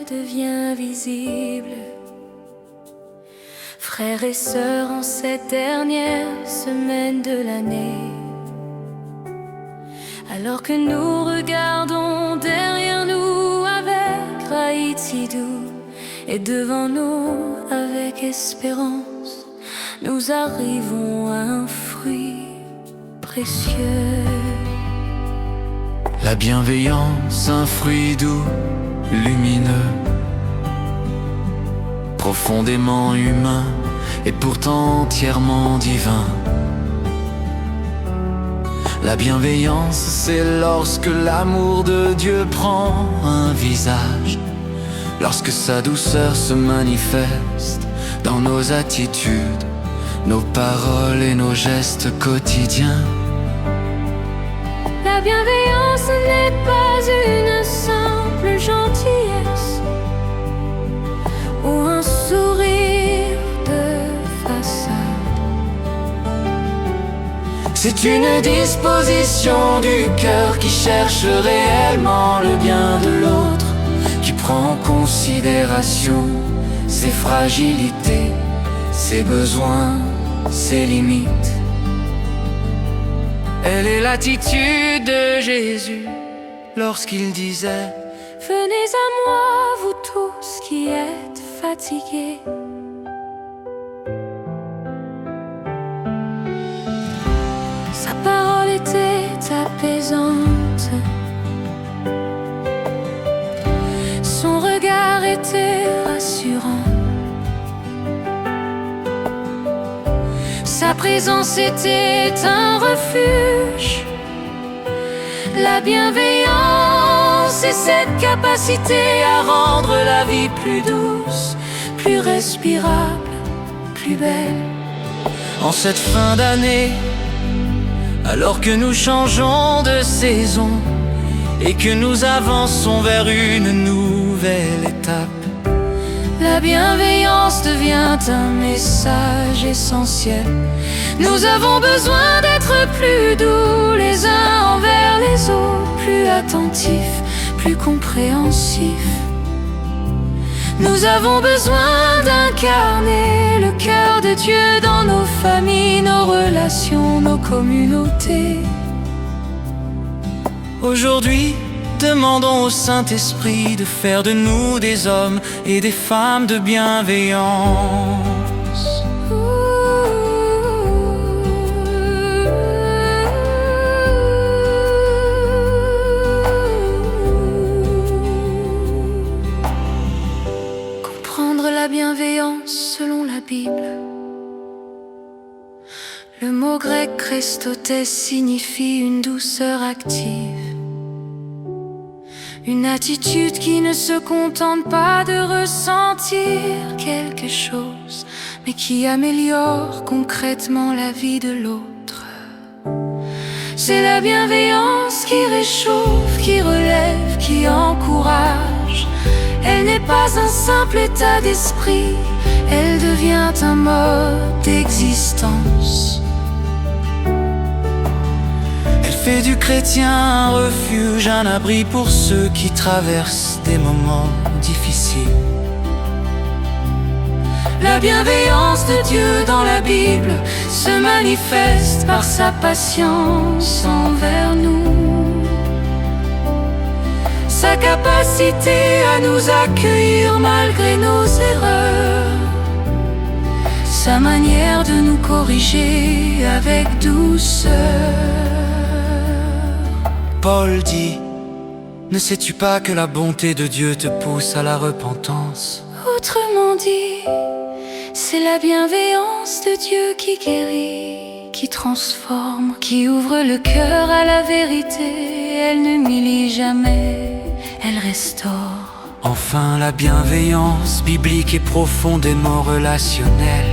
devient visible. Frères et sœurs, en cette dernière semaine de l'année, alors que nous regardons derrière nous avec Haïti doux et devant nous avec espérance, nous arrivons à un fruit précieux. La bienveillance, un fruit doux, lumineux, profondément humain et pourtant entièrement divin. La bienveillance, c'est lorsque l'amour de Dieu prend un visage, lorsque sa douceur se manifeste dans nos attitudes, nos paroles et nos gestes quotidiens. La bienveillance n'est pas une simple gentillesse ou un sourire de façade. C'est une disposition du cœur qui cherche réellement le bien de l'autre, qui prend en considération ses fragilités, ses besoins, ses limites. Elle est l'attitude de Jésus lorsqu'il disait: venez à moi, vous tous qui êtes fatigués. Sa parole était apaisante, son regard était rassurant, sa présence était un refuge. La bienveillance est cette capacité à rendre la vie plus douce, plus respirable, plus belle. En cette fin d'année, alors que nous changeons de saison et que nous avançons vers une nouvelle étape, la bienveillance devient un message essentiel. Nous avons besoin d'être plus doux les uns envers les autres, plus attentifs, plus compréhensifs. Nous avons besoin d'incarner le cœur de Dieu dans nos familles, nos relations, nos communautés. aujourd'hui, demandons au Saint-Esprit de faire de nous des hommes et des femmes de bienveillance. Comprendre la bienveillance selon la Bible. Le mot grec Christotes signifie une douceur active, une attitude qui ne se contente pas de ressentir quelque chose, mais qui améliore concrètement la vie de l'autre. C'est la bienveillance qui réchauffe, qui relève, qui encourage. Elle n'est pas un simple état d'esprit, elle devient un mode d'existence. Fait du chrétien un refuge, un abri pour ceux qui traversent des moments difficiles. La bienveillance de Dieu dans la Bible se manifeste par sa patience envers nous, sa capacité à nous accueillir malgré nos erreurs, sa manière de nous corriger avec douceur. Paul dit: ne sais-tu pas que la bonté de Dieu te pousse à la repentance? Autrement dit, c'est la bienveillance de Dieu qui guérit, qui transforme, qui ouvre le cœur à la vérité. Elle n'humilie jamais, elle restaure. Enfin, la bienveillance biblique est profondément relationnelle.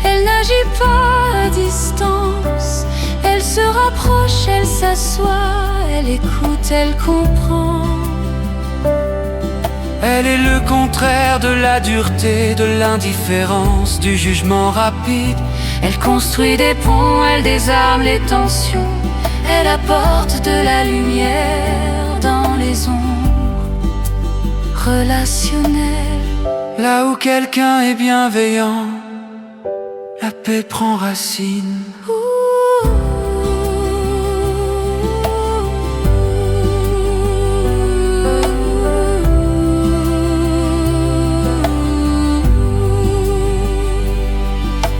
Elle n'agit pas à distance, elle se rapproche, elle s'assoit, elle écoute, elle comprend. Elle est le contraire de la dureté, de l'indifférence, du jugement rapide. Elle construit des ponts, elle désarme les tensions, elle apporte de la lumière dans les ombres. relationnel. Là où quelqu'un est bienveillant, la paix prend racine.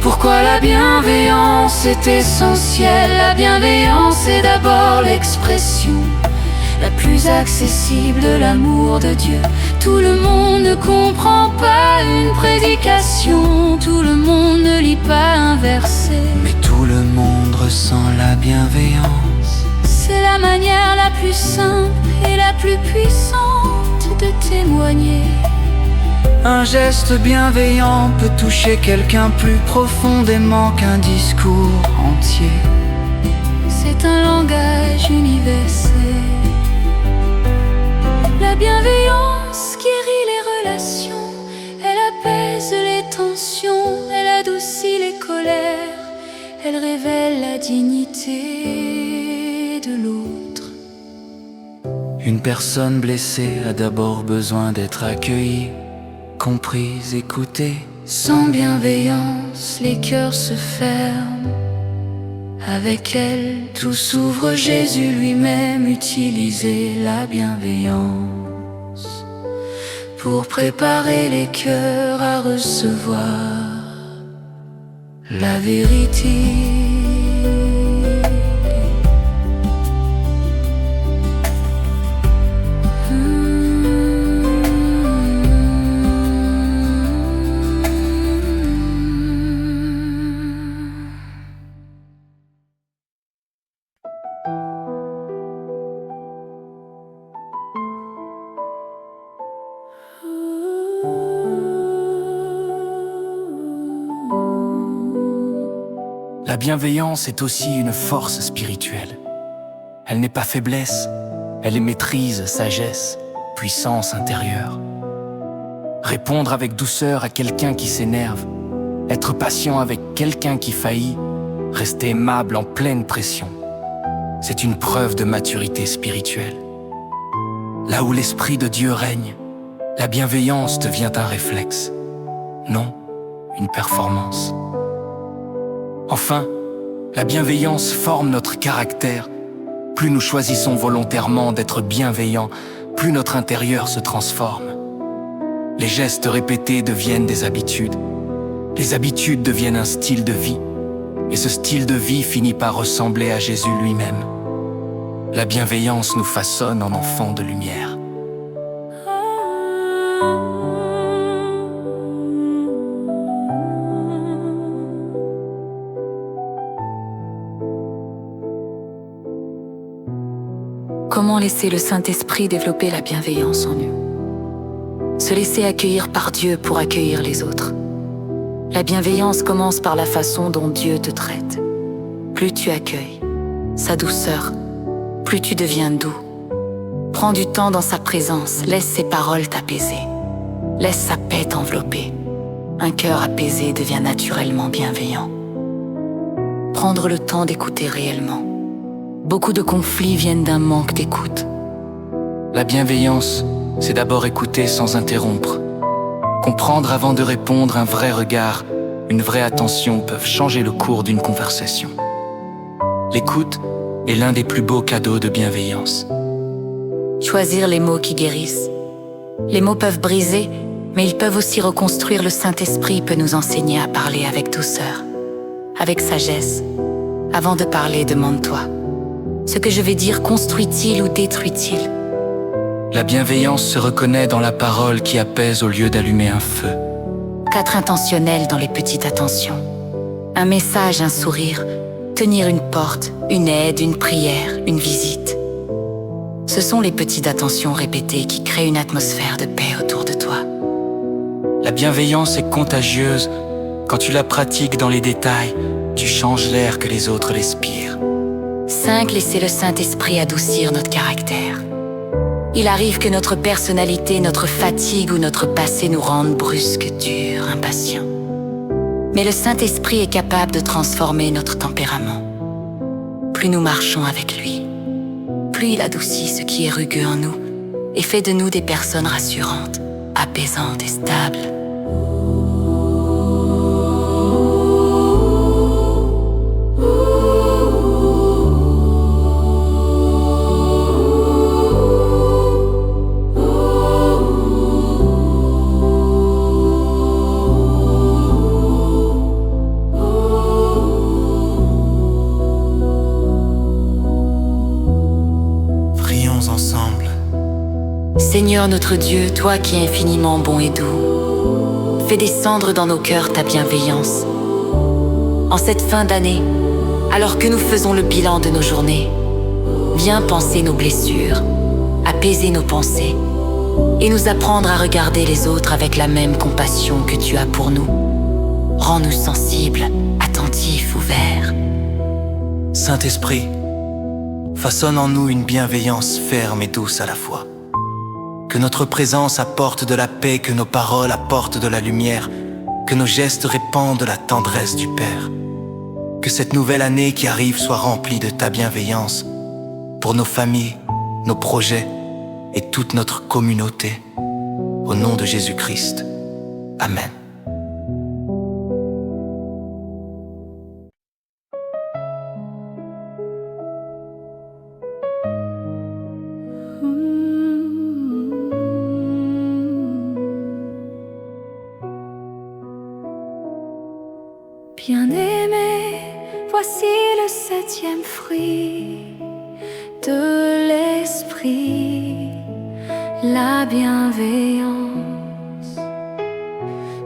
Pourquoi la bienveillance est essentielle? La bienveillance est d'abord l'expression la plus accessible de l'amour de Dieu. Tout le monde ne comprend pas une prédication, tout le monde ne lit pas un verset, mais tout le monde ressent la bienveillance. C'est la manière la plus simple et la plus puissante de témoigner. Un geste bienveillant peut toucher quelqu'un plus profondément qu'un discours entier. C'est un langage universel. La bienveillance guérit les relations, elle apaise les tensions, elle adoucit les colères, elle révèle la dignité de l'autre. Une personne blessée a d'abord besoin d'être accueillie, comprise, écoutée. Sans bienveillance, les cœurs se ferment. Avec elle, tout s'ouvre, Jésus lui-même utilisait la bienveillance pour préparer les cœurs à recevoir la vérité. La bienveillance est aussi une force spirituelle. Elle n'est pas faiblesse, elle est maîtrise, sagesse, puissance intérieure. Répondre avec douceur à quelqu'un qui s'énerve, être patient avec quelqu'un qui faillit, rester aimable en pleine pression. C'est une preuve de maturité spirituelle. Là où l'Esprit de Dieu règne, la bienveillance devient un réflexe, non une performance. Enfin, la bienveillance forme notre caractère. Plus nous choisissons volontairement d'être bienveillants, plus notre intérieur se transforme. Les gestes répétés deviennent des habitudes. Les habitudes deviennent un style de vie. Et ce style de vie finit par ressembler à Jésus lui-même. La bienveillance nous façonne en enfants de lumière. Comment laisser le Saint-Esprit développer la bienveillance en nous? Se laisser accueillir par Dieu pour accueillir les autres. La bienveillance commence par la façon dont Dieu te traite. Plus tu accueilles sa douceur, plus tu deviens doux. Prends du temps dans sa présence, laisse ses paroles t'apaiser. Laisse sa paix t'envelopper. Un cœur apaisé devient naturellement bienveillant. Prendre le temps d'écouter réellement. Beaucoup de conflits viennent d'un manque d'écoute. La bienveillance, c'est d'abord écouter sans interrompre. Comprendre avant de répondre, un vrai regard, une vraie attention peuvent changer le cours d'une conversation. L'écoute est l'un des plus beaux cadeaux de bienveillance. Choisir les mots qui guérissent. Les mots peuvent briser, mais ils peuvent aussi reconstruire. Le Saint-Esprit peut nous enseigner à parler avec douceur, avec sagesse. Avant de parler, demande-toi. Ce que je vais dire construit-il ou détruit-il? La bienveillance se reconnaît dans la parole qui apaise au lieu d'allumer un feu. Qu'être intentionnel dans les petites attentions. Un message, un sourire, tenir une porte, une aide, une prière, une visite. Ce sont les petites attentions répétées qui créent une atmosphère de paix autour de toi. La bienveillance est contagieuse. Quand tu la pratiques dans les détails, tu changes l'air que les autres respirent. 5. Laisser le Saint-Esprit adoucir notre caractère. Il arrive que notre personnalité, notre fatigue ou notre passé nous rendent brusques, durs, impatients. Mais le Saint-Esprit est capable de transformer notre tempérament. Plus nous marchons avec lui, plus il adoucit ce qui est rugueux en nous, et fais de nous des personnes rassurantes, apaisantes et stables. Ensemble. Seigneur notre Dieu, toi qui es infiniment bon et doux, fais descendre dans nos cœurs ta bienveillance. En cette fin d'année, alors que nous faisons le bilan de nos journées, viens panser nos blessures, apaiser nos pensées et nous apprendre à regarder les autres avec la même compassion que tu as pour nous. Rends-nous sensibles, attentifs, ouverts. Saint-Esprit, façonne en nous une bienveillance ferme et douce à la fois. Que notre présence apporte de la paix, que nos paroles apportent de la lumière, que nos gestes répandent la tendresse du Père. Que cette nouvelle année qui arrive soit remplie de ta bienveillance pour nos familles, nos projets et toute notre communauté. Au nom de Jésus-Christ. Amen. Bien-aimé, voici le 7e fruit de l'esprit, la bienveillance.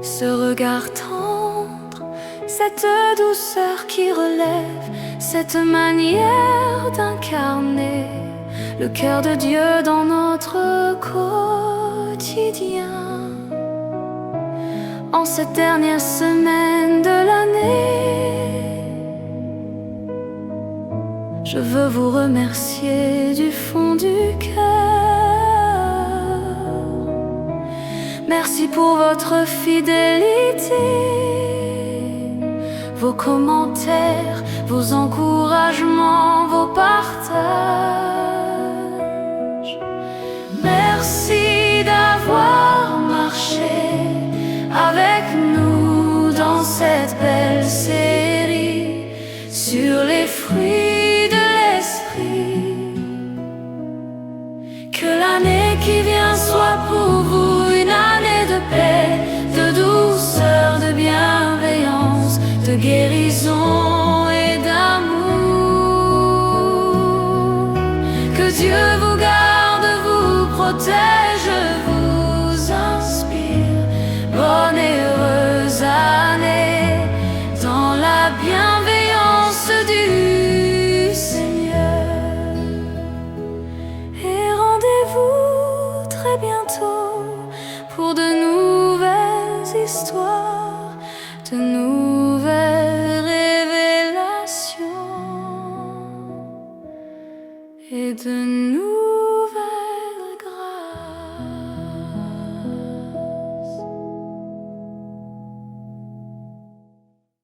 Ce regard tendre, cette douceur qui relève, cette manière d'incarner le cœur de Dieu dans notre quotidien. En cette dernière semaine de l'année, je veux vous remercier du fond du cœur. Merci pour votre fidélité, vos commentaires, vos encouragements, vos partages. Merci d'avoir marché avec nous dans cette belle série sur les fruits de l'esprit. Que l'année qui vient soit pour vous une année de paix, de douceur, de bienveillance, de guérison et d'amour. Que Dieu vous garde, vous protège, vous inspire. Bonne et heureuse année dans la bienveillance du Seigneur. Et rendez-vous très bientôt pour de nouvelles histoires, de nouvelles révélations et de nouvelles